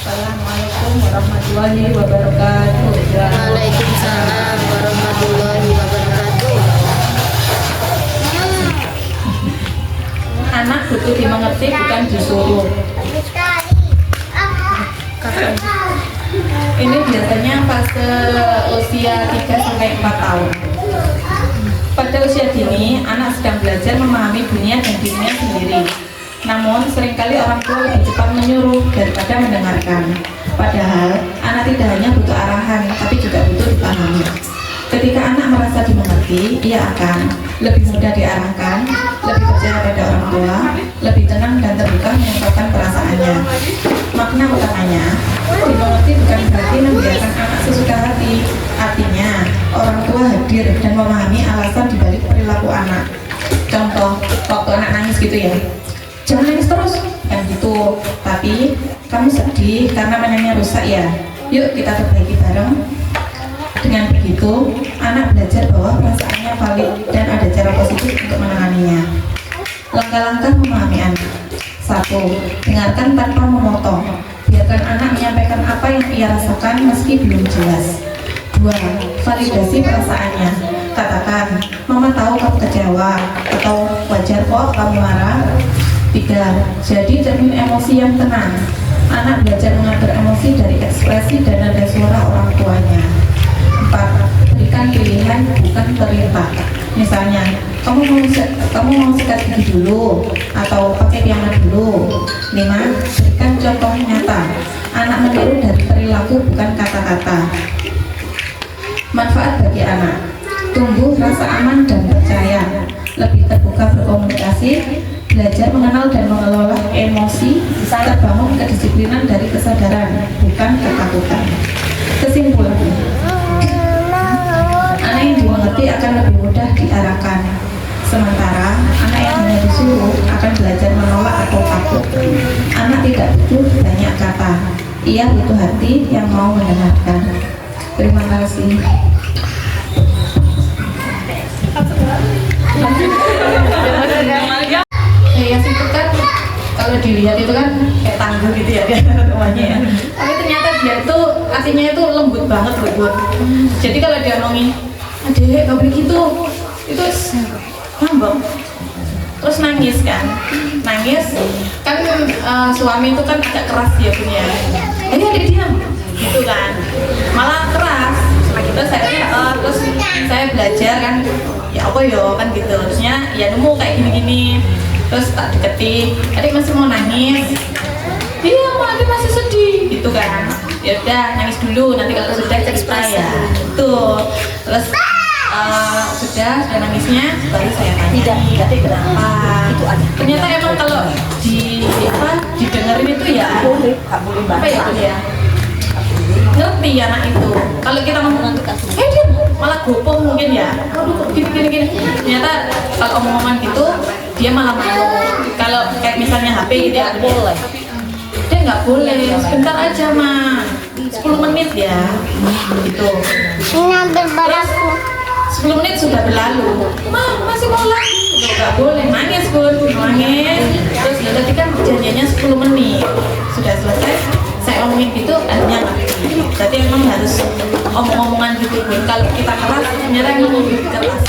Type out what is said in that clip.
Assalamualaikum warahmatullahi wabarakatuh. Waalaikumsalam warahmatullahi wabarakatuh. Anak butuh dimengerti, bukan disuruh. Ini biasanya fase usia 3 sampai 4 tahun. Pada usia dini, anak sedang belajar memahami dunia dan dirinya sendiri. Namun, seringkali orang tua lebih cepat menyuruh daripada mendengarkan. Padahal, anak tidak hanya butuh arahan, tapi juga butuh dipahami. Ketika anak merasa dimengerti, ia akan lebih mudah diarahkan, lebih percaya pada orang tua, lebih tenang dan terbuka mengungkapkan perasaannya. Makna utamanya, dimengerti bukan berarti membiarkan anak sesuka hati. Artinya, orang tua hadir dan memahami alasan dibalik perilaku anak. Contoh, waktu anak nangis gitu ya, jangan nangis terus, kan gitu. Tapi, kamu sedih karena mainannya rusak ya, yuk kita perbaiki bareng. Dengan begitu, anak belajar bahwa perasaannya valid dan ada cara positif untuk menanganinya. Langkah-langkah memahami anak. 1. Dengarkan tanpa memotong. Biarkan anak menyampaikan apa yang ia rasakan meski belum jelas. 2. Validasi perasaannya. Katakan, mama tahu kamu kecewa, atau wajar kok kamu marah. 3. Jadi cermin emosi yang tenang. Anak belajar mengatur emosi dari ekspresi dan nada suara orang tuanya. 4. Berikan pilihan, bukan perintah. Misalnya, kamu mau sikat gigi dulu atau pakai piyama dulu. 5. Berikan contoh nyata. Anak meniru dari perilaku, bukan kata-kata. Manfaat bagi anak: tumbuh rasa aman dan percaya, lebih terbuka berkomunikasi, belajar mengenal dan mengelola emosi, terbangun kedisiplinan dari kesadaran, bukan ketakutan. Kesimpulan, anak yang dimengerti akan lebih mudah diarahkan, sementara anak yang hanya disuruh akan belajar menolak atau takut. Anak tidak butuh banyak kata, ia butuh hati yang mau mendengarkan. Terima kasih. Yayasan itu kan kalau dilihat itu kan kayak tangguh gitu ya dia rumahnya ya. Tapi ternyata dia itu aslinya itu lembut banget loh buat. Jadi kalau dia ngomongin, adek gak boleh gitu, itu ngambek, terus nangis kan, suami itu kan agak keras ya punya. Jadi adek diam, gitu kan, malah keras. Nah gitu terus saya belajar kan, ya apa yo kan gitu, terusnya ya nemu kayak gini-gini. Terus tak deketin, adik masih mau nangis? Iya, adik masih sedih, gitu kan? Ya udah, nangis dulu. Nanti kalau sudah cerita ya, itu. Terus sudah nangisnya, baru saya tanya. Tidak kenapa? Itu ada. Ternyata emang kalau didengerin itu ya, apa ya itu ya? Ngerti anak itu. Kalau kita ngomong dia malah gopoh mungkin ya. Aduh, gini. Ternyata kalau omong-omongan gitu, dia malah malu. Kalau kayak misalnya HP gitu ya, boleh. Dia nggak boleh, sebentar aja mah, 10 menit ya, gitu. Ini hampir baraku. 10 menit sudah berlalu, masih mau lagi, nggak boleh, nangis bun, nangis. Terus tadi kan janjiannya 10 menit, sudah selesai. Saya omongin gitu, akhirnya ngerti. Jadi emang harus omong-omongan gitu bun. Kalau kita keras, ternyata emang lebih keras.